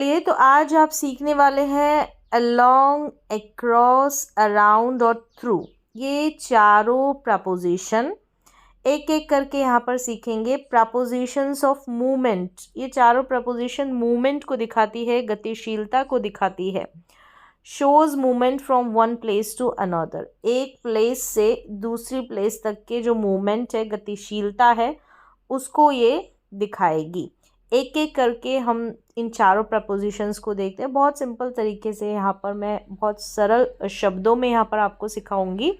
ये तो आज आप सीखने वाले हैं along, across, around और through। ये चारों प्रपोजिशन एक एक करके यहाँ पर सीखेंगे। प्रपोजिशंस ऑफ मूवमेंट, ये चारों प्रपोजिशन मूवमेंट को दिखाती है, गतिशीलता को दिखाती है। Shows movement from one place to another, एक प्लेस से दूसरी प्लेस तक के जो मूवमेंट है, गतिशीलता है, उसको ये दिखाएगी। एक एक करके हम इन चारों प्रपोजिशंस को देखते हैं। बहुत सिंपल तरीके से यहाँ पर मैं बहुत सरल शब्दों में यहाँ पर आपको सिखाऊंगी।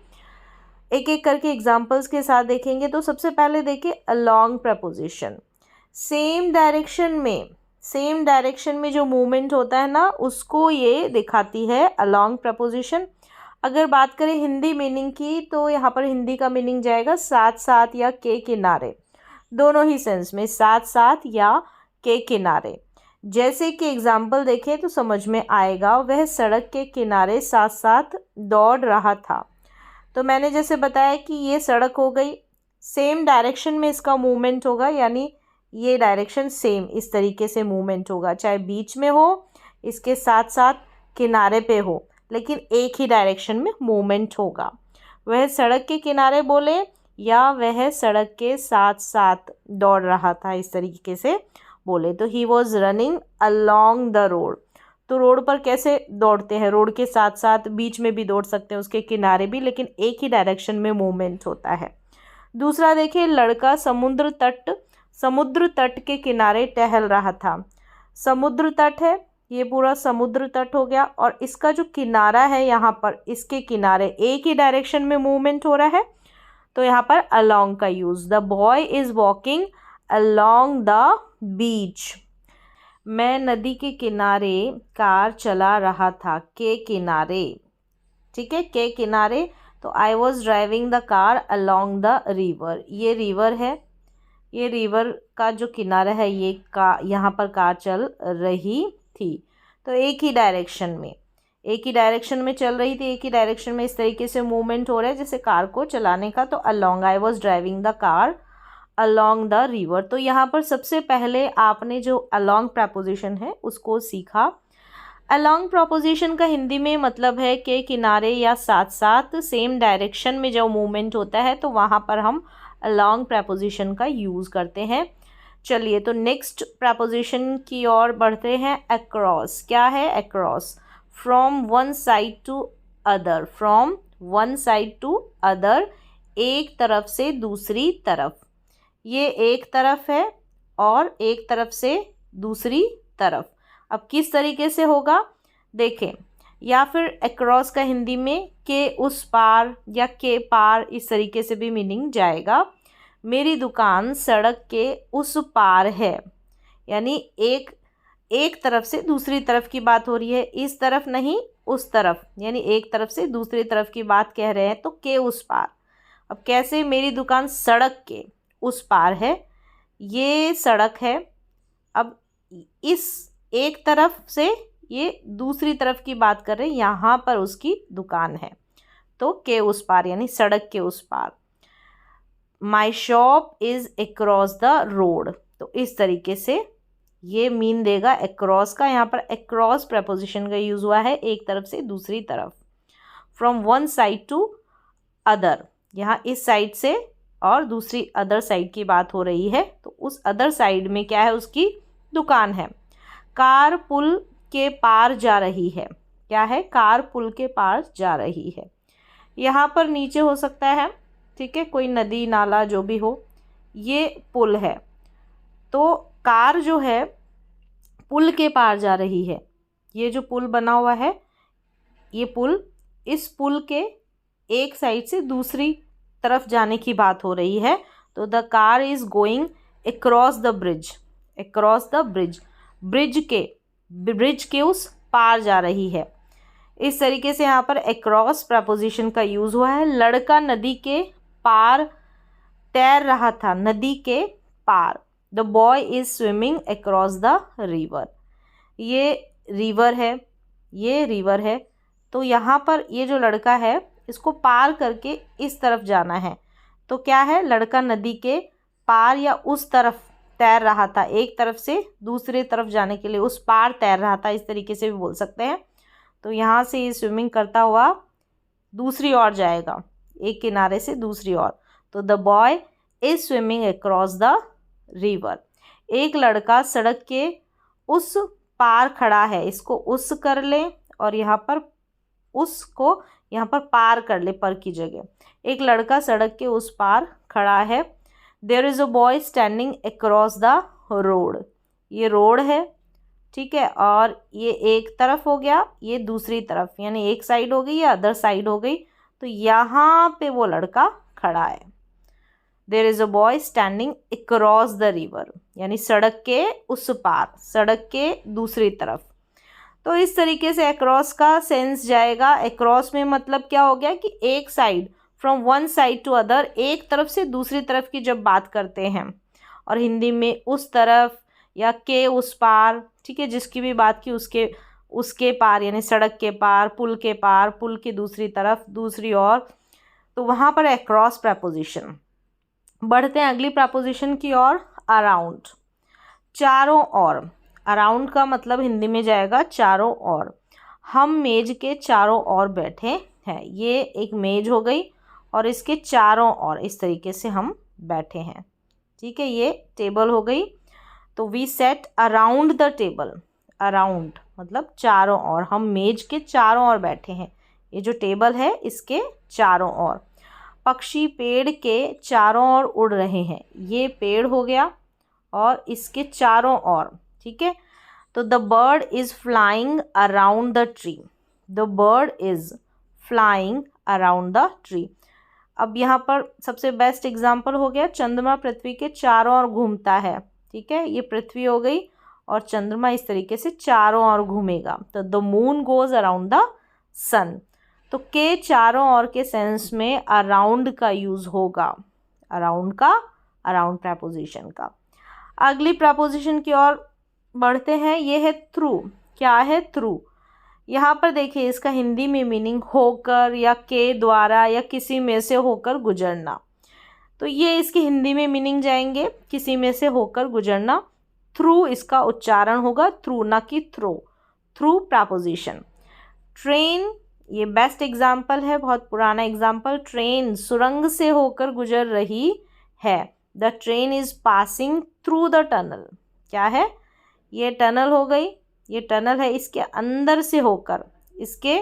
एक एक करके एग्जाम्पल्स के साथ देखेंगे। तो सबसे पहले देखिए अलोंग प्रपोजिशन। सेम डायरेक्शन में जो मूवमेंट होता है ना, उसको ये दिखाती है अलोंग प्रपोजिशन। अगर बात करें हिंदी मीनिंग की, तो यहाँ पर हिंदी का मीनिंग जाएगा साथ साथ या के किनारे। दोनों ही सेंस में, साथ साथ या के किनारे। जैसे कि एग्जाम्पल देखें तो समझ में आएगा। वह सड़क के किनारे साथ साथ दौड़ रहा था। तो मैंने जैसे बताया कि ये सड़क हो गई, सेम डायरेक्शन में इसका मूवमेंट होगा, यानी ये डायरेक्शन सेम इस तरीके से मूवमेंट होगा, चाहे बीच में हो, इसके साथ साथ किनारे पे हो, लेकिन एक ही डायरेक्शन में मूवमेंट होगा। वह सड़क के किनारे बोले या वह सड़क के साथ साथ दौड़ रहा था, इस तरीके से बोले तो he was running along the road. तो रोड पर कैसे दौड़ते हैं? रोड के साथ साथ बीच में भी दौड़ सकते हैं, उसके किनारे भी, लेकिन एक ही डायरेक्शन में मूवमेंट होता है। दूसरा देखिए, लड़का समुद्र तट के किनारे टहल रहा था। समुद्र तट है, ये पूरा समुद्र तट हो गया, और इसका जो किनारा है यहाँ पर, इसके किनारे एक ही डायरेक्शन में मूवमेंट हो रहा है, तो यहाँ पर अलोंग का use. The boy is walking along the beach. मैं नदी के किनारे कार चला रहा था, के किनारे। ठीक है, के किनारे। तो I was driving the car along the river. ये रिवर है, ये रिवर का जो किनारा है, ये यहाँ पर कार चल रही थी। तो एक ही डायरेक्शन में चल रही थी, एक ही डायरेक्शन में इस तरीके से मूवमेंट हो रहा है जैसे कार को चलाने का। तो along, I was driving the car along the river. तो यहाँ पर सबसे पहले आपने जो अलोंग प्रपोजिशन है उसको सीखा। अलोंग प्रपोजिशन का हिंदी में मतलब है कि किनारे या साथ साथ, सेम डायरेक्शन में जो मूवमेंट होता है, तो वहाँ पर हम अलोंग प्रपोजिशन का यूज़ करते हैं। चलिए, तो नेक्स्ट प्रपोजिशन की ओर बढ़ते हैं। अक्रॉस। क्या है across? From one side to other. From one side to other, एक तरफ से दूसरी तरफ। ये एक तरफ है और एक तरफ से दूसरी तरफ। अब किस तरीके से होगा देखें। या फिर अक्रॉस का हिंदी में के उस पार या के पार, इस तरीके से भी मीनिंग जाएगा। मेरी दुकान सड़क के उस पार है, यानी एक तरफ से दूसरी तरफ की बात हो रही है, इस तरफ नहीं उस तरफ, यानी एक तरफ से दूसरी तरफ की बात कह रहे हैं, तो के उस पार। अब कैसे? मेरी दुकान सड़क के उस पार है, ये सड़क है। अब इस एक तरफ से ये दूसरी तरफ की बात कर रहे हैं, यहाँ पर उसकी दुकान है, तो के उस पार यानी सड़क के उस पार। My shop is across the road. तो इस तरीके से ये मीन देगा अक्रॉस का। यहाँ पर अक्रॉस प्रपोजिशन का यूज़ हुआ है, एक तरफ से दूसरी तरफ। From one side to other, यहाँ इस साइड से और दूसरी अदर साइड की बात हो रही है, तो उस अदर साइड में क्या है? उसकी दुकान है। कार पुल के पार जा रही है। क्या है? कार पुल के पार जा रही है। यहाँ पर नीचे हो सकता है, ठीक है, कोई नदी नाला जो भी हो, ये पुल है, तो कार जो है पुल के पार जा रही है। ये जो पुल बना हुआ है, ये पुल, इस पुल के एक साइड से दूसरी तरफ जाने की बात हो रही है, तो the car is going across the bridge. Across the bridge, bridge के उस पार जा रही है। इस तरीके से यहाँ पर अक्रॉस प्रपोजिशन का यूज़ हुआ है। लड़का नदी के पार तैर रहा था, नदी के पार। The boy is swimming across the river. ये रिवर है, ये रिवर है, तो यहाँ पर ये जो लड़का है, इसको पार करके इस तरफ जाना है, तो क्या है? लड़का नदी के पार या उस तरफ तैर रहा था, एक तरफ से दूसरे तरफ जाने के लिए उस पार तैर रहा था, इस तरीके से भी बोल सकते हैं। तो यहाँ से ये स्विमिंग करता हुआ दूसरी ओर जाएगा, एक किनारे से दूसरी ओर। तो the boy is swimming across the river. एक लड़का सड़क के उस पार खड़ा है, इसको उस कर ले और यहाँ पर उसको यहाँ पर पार कर ले, पर की जगह। एक लड़का सड़क के उस पार खड़ा है। There is a boy standing across the road. ये रोड है, ठीक है, और ये एक तरफ हो गया, ये दूसरी तरफ, यानी एक साइड हो गई या अदर साइड हो गई। तो यहाँ पे वो लड़का खड़ा है। There is a boy standing across the river, यानी सड़क के उस पार, सड़क के दूसरी तरफ। तो इस तरीके से अक्रॉस का सेंस जाएगा। अक्रॉस में मतलब क्या हो गया कि एक side, from one side to other, एक तरफ से दूसरी तरफ की जब बात करते हैं। और हिंदी में उस तरफ या के उस पार, ठीक है, जिसकी भी बात की उसके पार, यानी सड़क के पार, पुल के पार, पुल की दूसरी तरफ, दूसरी ओर। तो वहाँ पर अक्रॉस प्रपोजिशन। बढ़ते हैं अगली प्रपोजिशन की ओर, अराउंड, चारों ओर। अराउंड का मतलब हिंदी में जाएगा चारों ओर। हम मेज के चारों ओर बैठे हैं। ये एक मेज हो गई और इसके चारों ओर इस तरीके से हम बैठे हैं, ठीक है, ये टेबल हो गई। तो we set around the table. Around मतलब चारों ओर, हम मेज के चारों ओर बैठे हैं। ये जो टेबल है इसके चारों ओर। पक्षी पेड़ के चारों ओर उड़ रहे हैं। ये पेड़ हो गया और इसके चारों ओर, ठीक है। तो the bird is flying around the tree. The bird is flying around the tree. अब यहाँ पर सबसे बेस्ट एग्जाम्पल हो गया, चंद्रमा पृथ्वी के चारों ओर घूमता है, ठीक है। ये पृथ्वी हो गई और चंद्रमा इस तरीके से चारों ओर घूमेगा। तो the moon goes around the sun. तो के चारों ओर के सेंस में अराउंड का यूज़ होगा, अराउंड का, अराउंड प्रपोजिशन का। अगली प्रपोजिशन की ओर बढ़ते हैं, ये है थ्रू। क्या है थ्रू? यहाँ पर देखिए इसका हिंदी में मीनिंग होकर या के द्वारा या किसी में से होकर गुजरना। तो ये इसकी हिंदी में मीनिंग जाएंगे किसी में से होकर गुजरना। थ्रू इसका उच्चारण होगा थ्रू, ना कि थ्रो। Through preposition. ट्रेन, ये बेस्ट एग्जाम्पल है, बहुत पुराना एग्जाम्पल। ट्रेन सुरंग से होकर गुजर रही है। The train is passing through the tunnel. क्या है? ये टनल हो गई, ये टनल है, इसके अंदर से होकर, इसके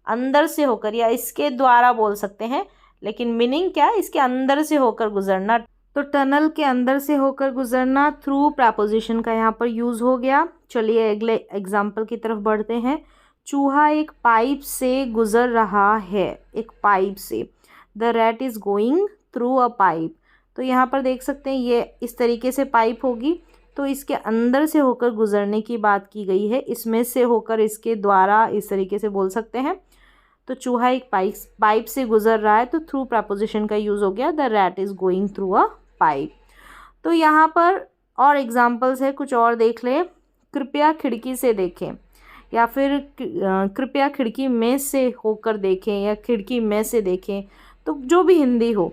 अंदर से होकर या इसके द्वारा बोल सकते हैं, लेकिन मीनिंग क्या है? इसके अंदर से होकर गुजरना। तो टनल के अंदर से होकर गुजरना थ्रू प्रपोजिशन का यहाँ पर यूज़ हो गया। चलिए अगले एग्जाम्पल की तरफ बढ़ते हैं। चूहा एक पाइप से गुजर रहा है, एक पाइप से। The rat is going through a pipe. तो यहाँ पर देख सकते हैं ये इस तरीके से पाइप होगी, तो इसके अंदर से होकर गुजरने की बात की गई है, इसमें से होकर, इसके द्वारा, इस तरीके से बोल सकते हैं। तो चूहा एक पाइप से गुजर रहा है, तो थ्रू प्रपोजिशन का यूज़ हो गया। The rat is going through a pipe. तो यहाँ पर और एग्जाम्पल्स है, कुछ और देख लें। कृपया खिड़की से देखें, या फिर कृपया खिड़की में से होकर देखें, या खिड़की में से देखें। तो जो भी हिंदी हो,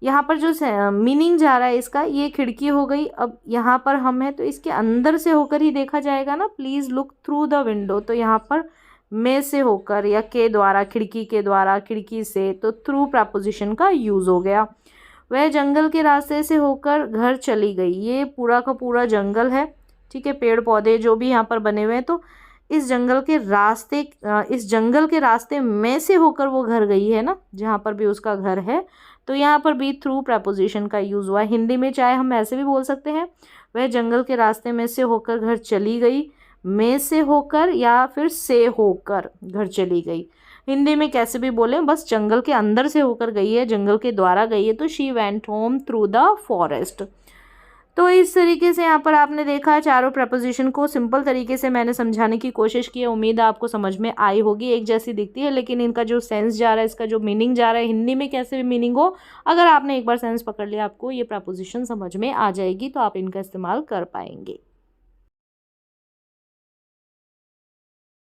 यहाँ पर जो मीनिंग जा रहा है इसका, ये खिड़की हो गई। अब यहाँ पर हम हैं तो इसके अंदर से होकर ही देखा जाएगा ना। Please look through the window. तो यहाँ पर में से होकर या के द्वारा, खिड़की के द्वारा, खिड़की से, तो थ्रू प्रपोजिशन का यूज़ हो गया। वह जंगल के रास्ते से होकर घर चली गई। ये पूरा का पूरा जंगल है, ठीक है, पेड़ पौधे जो भी यहाँ पर बने हुए हैं। तो इस जंगल के रास्ते में से होकर वो घर गई है ना, जहाँ पर भी उसका घर है। तो यहाँ पर भी थ्रू प्रपोजिशन का यूज़ हुआ है। हिंदी में चाहे हम ऐसे भी बोल सकते हैं, वह जंगल के रास्ते में से होकर घर चली गई, में से होकर या फिर से होकर घर चली गई। हिंदी में कैसे भी बोलें, बस जंगल के अंदर से होकर गई है, जंगल के द्वारा गई है, तो she went home through the forest. तो इस तरीके से यहाँ पर आपने देखा चारों प्रपोजिशन को सिंपल तरीके से मैंने समझाने की कोशिश की है। उम्मीद है आपको समझ में आई होगी। एक जैसी दिखती है, लेकिन इनका जो सेंस जा रहा है, इसका जो मीनिंग जा रहा है, हिंदी में कैसे भी मीनिंग हो, अगर आपने एक बार सेंस पकड़ लिया, आपको ये प्रपोजिशन समझ में आ जाएगी, तो आप इनका इस्तेमाल कर पाएंगे।